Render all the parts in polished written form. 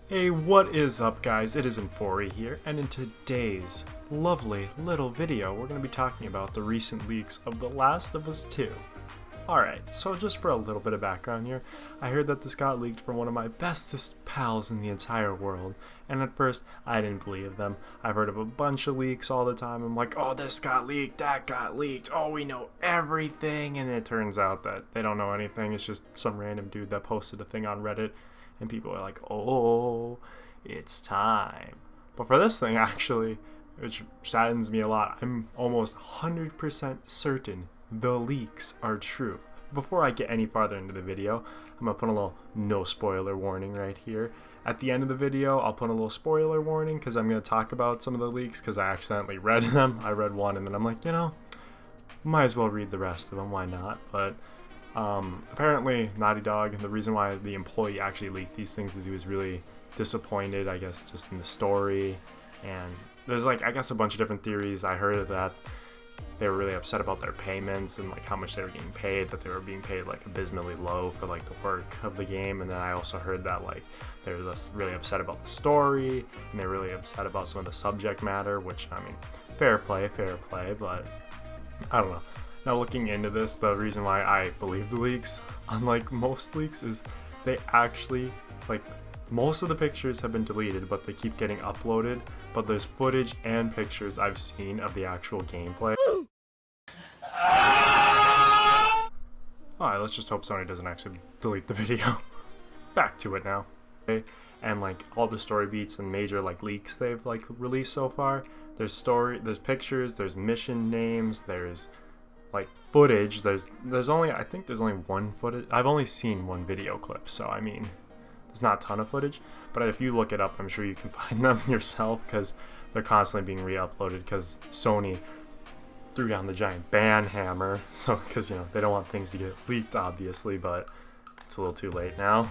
Hey, what is up guys? It is Inforri here, and in today's lovely little video, we're going to be talking about the recent leaks of The Last of Us 2. Alright, so just for a little bit of background here, I heard that this got leaked from one of my bestest pals in the entire world, and at first, I didn't believe them. I've heard of a bunch of leaks all the time. I'm like, oh, this got leaked, that got leaked, oh, we know everything, and it turns out that they don't know anything. It's just some random dude that posted a thing on Reddit, and people are like, oh, it's time. But for this thing, actually, which saddens me a lot, I'm almost 100% certain the leaks are true. Before I get any farther into the video, I'm going to put a little no spoiler warning right here. At the end of the video, I'll put a little spoiler warning because I'm going to talk about some of the leaks because I accidentally read them. I read one and then I'm like, might as well read the rest of them, why not? But apparently Naughty Dog, and the reason why the employee actually leaked these things is he was really disappointed, I guess, just in the story. And there's like, I guess, a bunch of different theories. I heard of that they were really upset about their payments and like how much they were getting paid, that they were being paid like abysmally low for like the work of the game. And then I also heard that like they were just really upset about the story, and they're really upset about some of the subject matter, which, I mean, fair play, but I don't know. Now, looking into this, the reason why I believe the leaks, unlike most leaks, is they actually, like, most of the pictures have been deleted, but they keep getting uploaded. But there's footage and pictures I've seen of the actual gameplay. Alright, let's just hope Sony doesn't actually delete the video. Back to it now. Okay? And like all the story beats and major like leaks they've like released so far, there's pictures, there's mission names, there's like footage. There's only, I think there's only one footage. I've only seen one video clip, so I mean, it's not a ton of footage, but if you look it up, I'm sure you can find them yourself because they're constantly being re-uploaded because Sony threw down the giant ban hammer. So because they don't want things to get leaked, obviously, but it's a little too late now.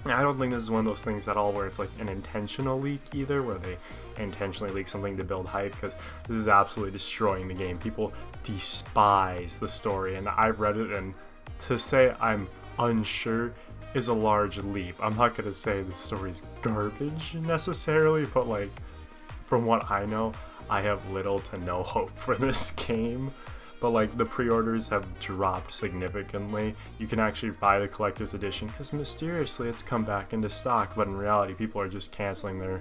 I don't think this is one of those things at all where it's like an intentional leak either, where they intentionally leak something to build hype, because this is absolutely destroying the game. People despise the story, and I've read it, and to say I'm unsure is a large leap. I'm not going to say the story's garbage necessarily, but like, from what I know, I have little to no hope for this game. But like, the pre-orders have dropped significantly. You can actually buy the collector's edition because mysteriously it's come back into stock, but in reality people are just canceling their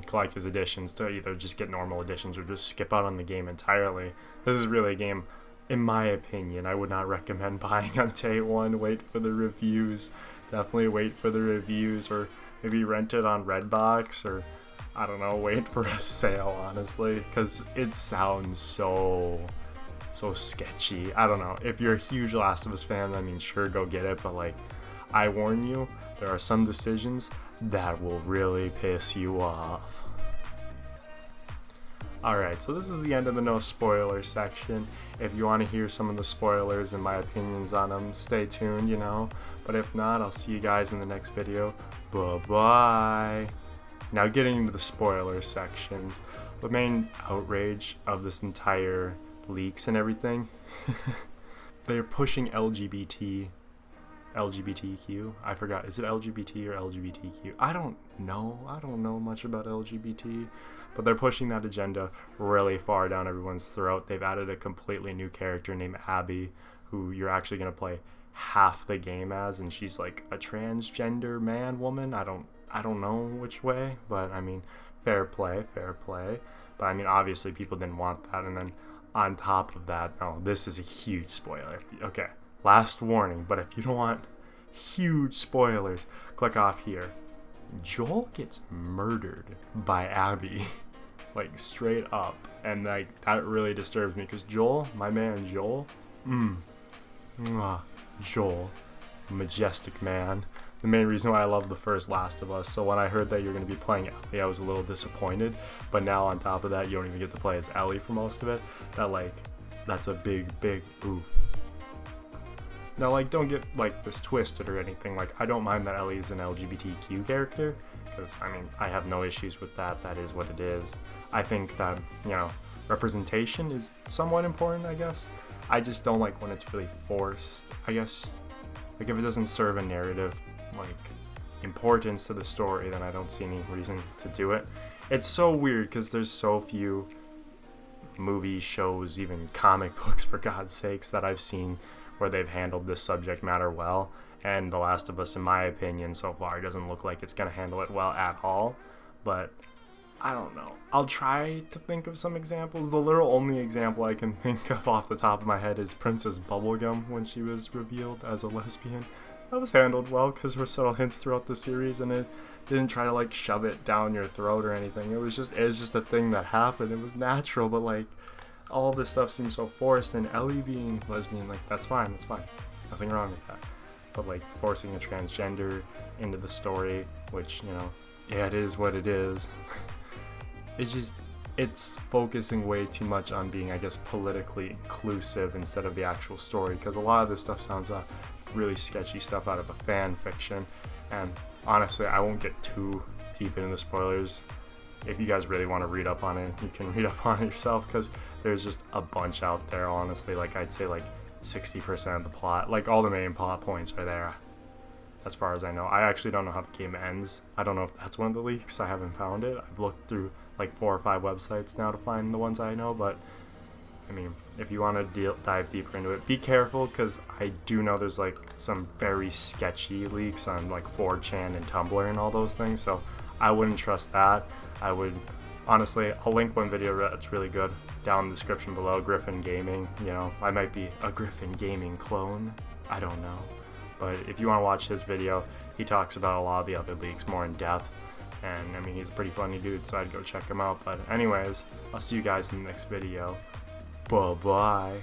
collector's editions to either just get normal editions or just skip out on the game entirely. This is really a game, in my opinion, I would not recommend buying on day one. Wait for the reviews. Definitely wait for the reviews, or maybe rent it on Redbox, or I don't know, wait for a sale, honestly, because it sounds so sketchy. I don't know. If you're a huge Last of Us fan, I mean, sure, go get it, but like, I warn you, there are some decisions that will really piss you off. Alright, so this is the end of the no spoiler section. If you want to hear some of the spoilers and my opinions on them, stay tuned, But if not, I'll see you guys in the next video. Bye-bye. Now getting into the spoiler sections, the main outrage of this entire leaks and everything, they're pushing LGBTQ. I forgot, is it LGBT or LGBTQ? I don't know much about LGBT, but they're pushing that agenda really far down everyone's throat. They've added a completely new character named Abby, who you're actually going to play half the game as, and she's like a transgender woman. I don't know which way, but I mean, fair play. But I mean, obviously people didn't want that. And then on top of that, this is a huge spoiler. Okay, last warning, but if you don't want huge spoilers, click off here. Joel gets murdered by Abby, like straight up, and like that really disturbs me because Joel, my man Joel, Joel, majestic man. The main reason why I love the first Last of Us. So when I heard that you're going to be playing Ellie, I was a little disappointed. But now on top of that, you don't even get to play as Ellie for most of it. That's a big oof. Now, like, don't get like this twisted or anything. Like, I don't mind that Ellie is an LGBTQ character, because I mean, I have no issues with that. That is what it is. I think that representation is somewhat important, I guess. I just don't like when it's really forced, I guess. Like, if it doesn't serve a narrative, like, importance to the story, then I don't see any reason to do it. It's so weird because there's so few movies, shows, even comic books, for God's sakes, that I've seen where they've handled this subject matter well. And The Last of Us, in my opinion, so far, doesn't look like it's going to handle it well at all. But I don't know. I'll try to think of some examples. The literal only example I can think of off the top of my head is Princess Bubblegum when she was revealed as a lesbian. That was handled well because there were subtle hints throughout the series, and it didn't try to like shove it down your throat or anything. It was just a thing that happened. It was natural, but like all this stuff seems so forced. And Ellie being lesbian, like that's fine, nothing wrong with that. But like forcing a transgender into the story, which, you know, yeah, it is what it is. It's focusing way too much on being, I guess, politically inclusive instead of the actual story, because a lot of this stuff sounds really sketchy stuff out of a fan fiction. And honestly, I won't get too deep into the spoilers. If you guys really want to read up on it, you can read up on it yourself, because there's just a bunch out there, honestly. Like, I'd say like 60% of the plot, like all the main plot points are there, as far as I know. I actually don't know how the game ends. I don't know if that's one of the leaks. I haven't found it. I've looked through like 4 or 5 websites now to find the ones I know, but I mean, if you want to dive deeper into it, be careful, because I do know there's like some very sketchy leaks on like 4chan and Tumblr and all those things, so I wouldn't trust that. I would, honestly, I'll link one video that's really good down in the description below, Griffin Gaming. You know, I might be a Griffin Gaming clone, I don't know. But if you want to watch his video, he talks about a lot of the other leaks more in depth. And I mean, he's a pretty funny dude, so I'd go check him out. But anyways, I'll see you guys in the next video. Bye-bye.